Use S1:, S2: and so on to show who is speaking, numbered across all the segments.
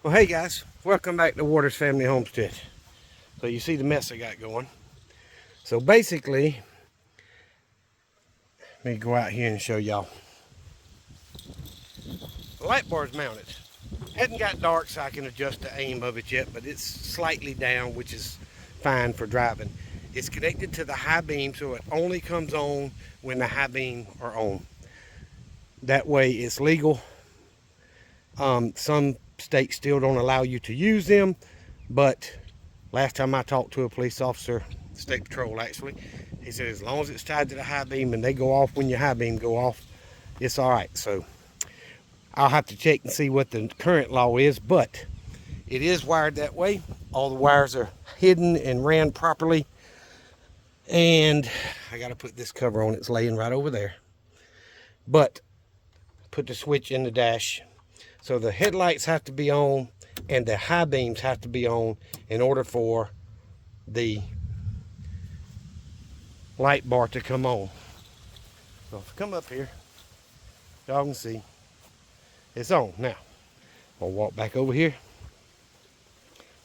S1: Well, hey guys, welcome back to Waters Family Homestead. So you see the mess I got going. So basically, let me go out here and show y'all. The light bar is mounted. Hadn't got dark so I can adjust the aim of it yet, but it's slightly down, which is fine for driving. It's connected to the high beam, so it only comes on when the high beam are on. That way it's legal. Some states still don't allow you to use them, but last time I talked to a police officer, state patrol actually, he said as long as it's tied to the high beam and they go off when your high beam go off, it's all right. So I'll have to check and see what the current law is, but it is wired that way. All the wires are hidden and ran properly. And I got to put this cover on. It's laying right over there. But put the switch in the dash. So the headlights have to be on and the high beams have to be on in order for the light bar to come on. So if I come up here, y'all can see it's on. Now, I'll walk back over here.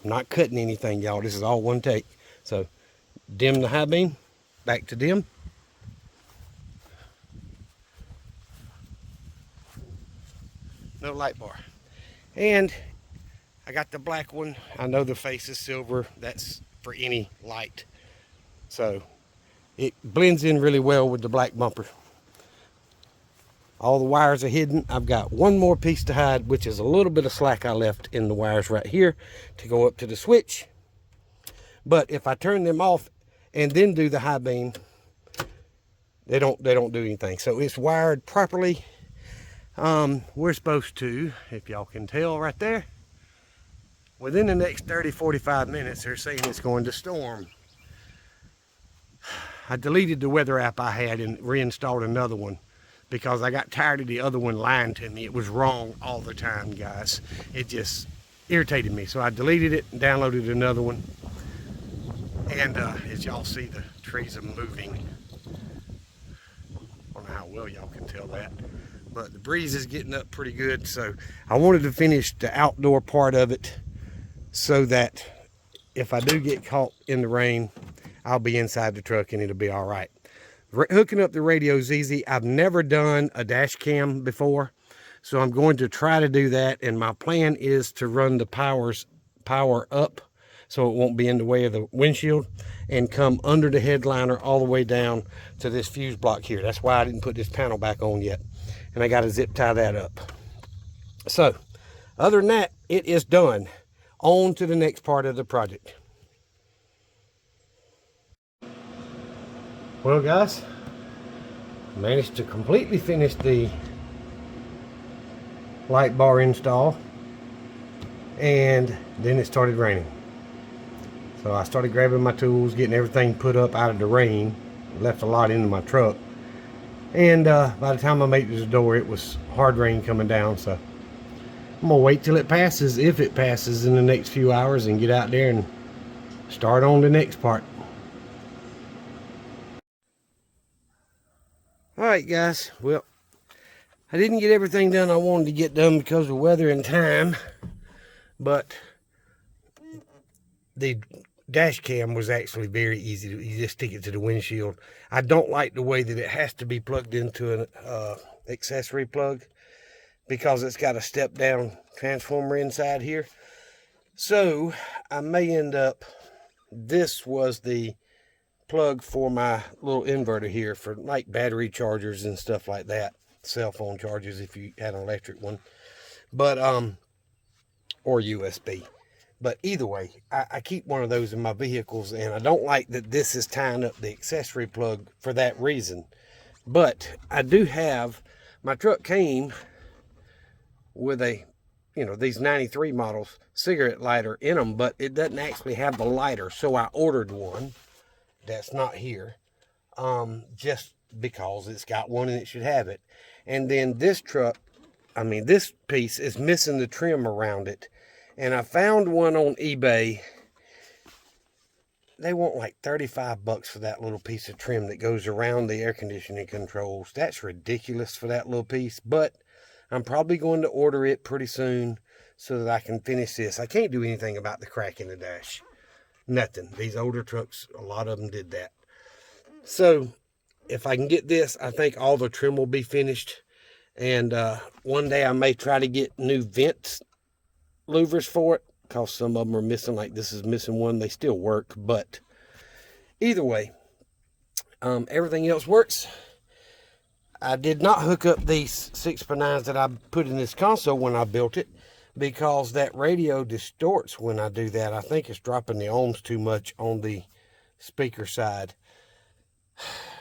S1: I'm not cutting anything, y'all. This is all one take. So dim the high beam, back to dim. No light bar. And I got the black one. I know the face is silver. That's for any light. So it blends in really well with the black bumper. All the wires are hidden. I've got one more piece to hide, which is a little bit of slack I left in the wires right here to go up to the switch. But if I turn them off and then do the high beam, they don't do anything. So it's wired properly. We're supposed to, if y'all can tell right there, within the next 30-45 minutes, they're saying it's going to storm. I deleted the weather app I had and reinstalled another one because I got tired of the other one lying to me. It was wrong all the time, guys. It just irritated me. So I deleted it and downloaded another one. And as y'all see, the trees are moving. I don't know how well y'all can tell that. But the breeze is getting up pretty good. So I wanted to finish the outdoor part of it so that if I do get caught in the rain, I'll be inside the truck and it'll be all right. Hooking up the radio is easy. I've never done a dash cam before, so I'm going to try to do that. And my plan is to run the power up so it won't be in the way of the windshield and come under the headliner all the way down to this fuse block here. That's why I didn't put this panel back on yet. And I got to zip tie that up. So other than that, it is done. On to the next part of the project. Well guys, managed to completely finish the light bar install, and then it started raining. So I started grabbing my tools, getting everything put up out of the rain. Left a lot into my truck, and by the time I made it to the door, it was hard rain coming down. So I'm gonna wait till it passes, if it passes in the next few hours, and get out there and start on the next part. Alright guys, well, I didn't get everything done I wanted to get done because of weather and time, but the dash cam was actually very easy. You just stick it to the windshield. I don't like the way that it has to be plugged into an accessory plug because it's got a step down transformer inside here. So I may end up, this was the plug for my little inverter here for like battery chargers and stuff like that, cell phone chargers if you had an electric one, but or USB. But either way, I keep one of those in my vehicles, and I don't like that this is tying up the accessory plug for that reason. But I do have, my truck came with a, you know, these 93 models cigarette lighter in them, but it doesn't actually have the lighter, so I ordered one that's not here, just because it's got one and it should have it. And then this truck, I mean this piece is missing the trim around it, and I found one on eBay. They want like 35 bucks for that little piece of trim that goes around the air conditioning controls. That's ridiculous for that little piece, but I'm probably going to order it pretty soon so that I can finish this. I can't do anything about the crack in the dash. Nothing. These older trucks, a lot of them did that. So if I can get this, I think all the trim will be finished. And one day I may try to get new vent louvers for it, because some of them are missing. Like this is missing one. They still work, but either way, everything else works. I did not hook up these 6x9s that I put in this console when I built it, because that radio distorts when I do that. I think it's dropping the ohms too much on the speaker side.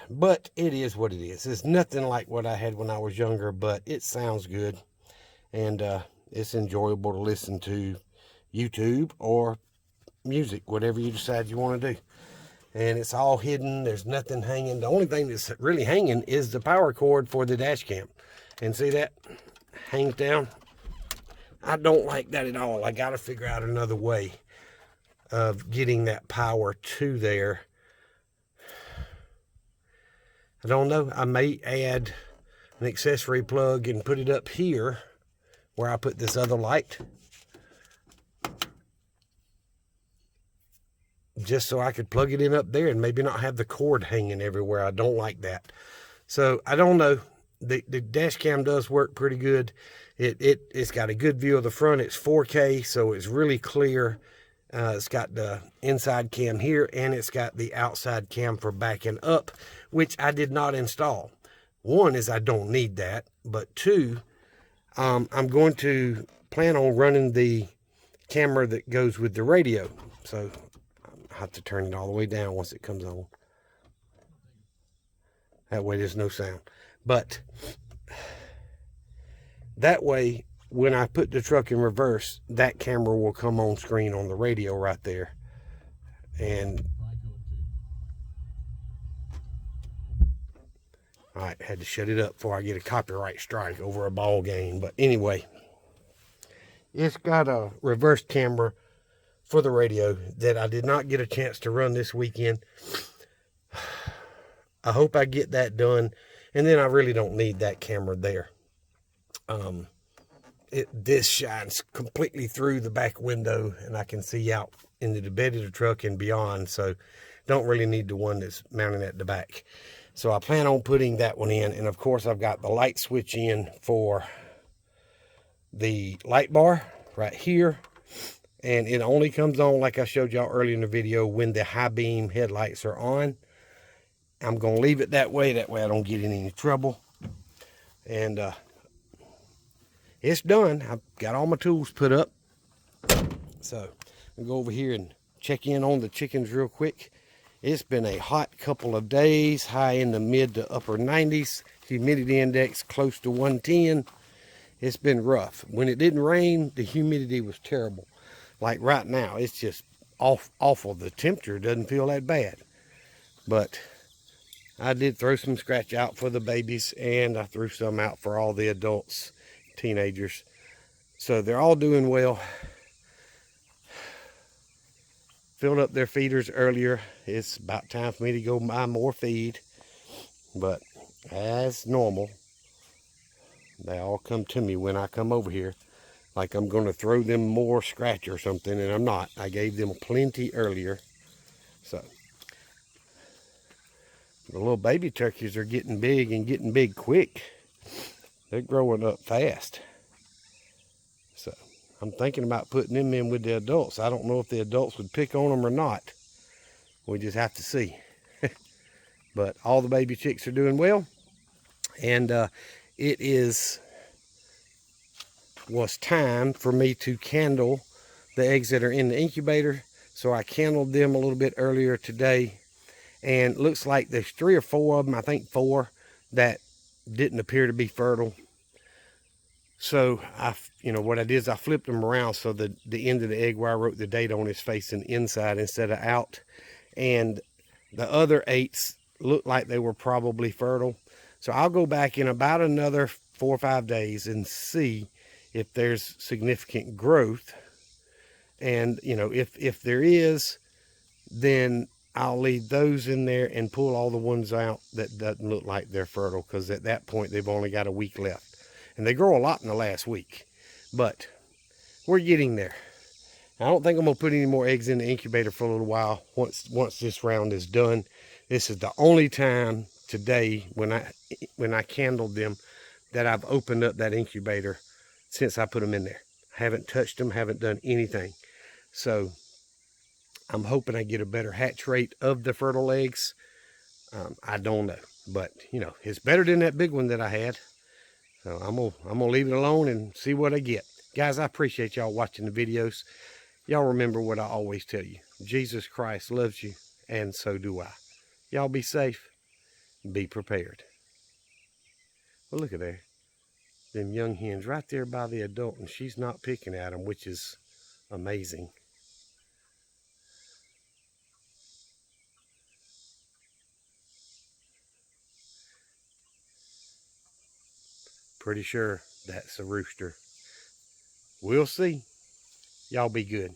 S1: But it is what it is. It's nothing like what I had when I was younger, but it sounds good. And it's enjoyable to listen to YouTube or music, whatever you decide you want to do. And it's all hidden. There's nothing hanging. The only thing that's really hanging is the power cord for the dash cam. And see that? Hangs down. I don't like that at all. I got to figure out another way of getting that power to there. I don't know. I may add an accessory plug and put it up here where I put this other light, just so I could plug it in up there and maybe not have the cord hanging everywhere. I don't like that. So I don't know. The dash cam does work pretty good. It's got a good view of the front. It's 4K, so it's really clear. It's got the inside cam here, and it's got the outside cam for backing up, which I did not install. One is I don't need that, but two, I'm going to plan on running the camera that goes with the radio. So I have to turn it all the way down once it comes on. That way there's no sound. But that way, when I put the truck in reverse, that camera will come on screen on the radio right there. And all right, had to shut it up before I get a copyright strike over a ball game. But anyway, it's got a reverse camera for the radio that I did not get a chance to run this weekend. I hope I get that done, and then I really don't need that camera there. This shines completely through the back window, and I can see out into the bed of the truck and beyond, so don't really need the one that's mounted at the back. So I plan on putting that one in, and of course I've got the light switch in for the light bar right here, and it only comes on, like I showed y'all earlier in the video, when the high beam headlights are on. I'm going to leave it that way I don't get in any trouble. And it's done. I've got all my tools put up. So I'll go over here and check in on the chickens real quick. It's been a hot couple of days, high in the mid to upper 90s. Humidity index close to 110. It's been rough. When it didn't rain, the humidity was terrible. Like right now, it's just awful. The temperature doesn't feel that bad. But I did throw some scratch out for the babies, and I threw some out for all the adults, teenagers. So they're all doing well. Filled up their feeders earlier. It's about time for me to go buy more feed. But as normal, they all come to me when I come over here, like I'm going to throw them more scratch or something, and I'm not. I gave them plenty earlier. So the little baby turkeys are getting big, and getting big quick. They're growing up fast. So I'm thinking about putting them in with the adults. I don't know if the adults would pick on them or not. We just have to see. But all the baby chicks are doing well. And it was time for me to candle the eggs that are in the incubator. So I candled them a little bit earlier today. And it looks like there's 3 or 4 of them, I think 4, that didn't appear to be fertile. So what I did is I flipped them around so that the end of the egg where I wrote the date on is facing inside instead of out. And the other 8s looked like they were probably fertile. So I'll go back in about another 4 or 5 days and see if there's significant growth. And, if there is, then I'll leave those in there and pull all the ones out that doesn't look like they're fertile, because at that point they've only got a week left. And they grow a lot in the last week. But we're getting there. I don't think I'm gonna put any more eggs in the incubator for a little while. Once this round is done, this is the only time today when I candled them that I've opened up that incubator since I put them in there. Haven't touched them, haven't done anything. So I'm hoping I get a better hatch rate of the fertile eggs. I don't know, but you know, it's better than that big one that I had. So I'm gonna leave it alone and see what I get. Guys, I appreciate y'all watching the videos. Y'all remember what I always tell you. Jesus Christ loves you, and so do I. Y'all be safe, be prepared. Well, look at there. Them young hens right there by the adult, and she's not picking at them, which is amazing. Pretty sure that's a rooster. We'll see. Y'all be good.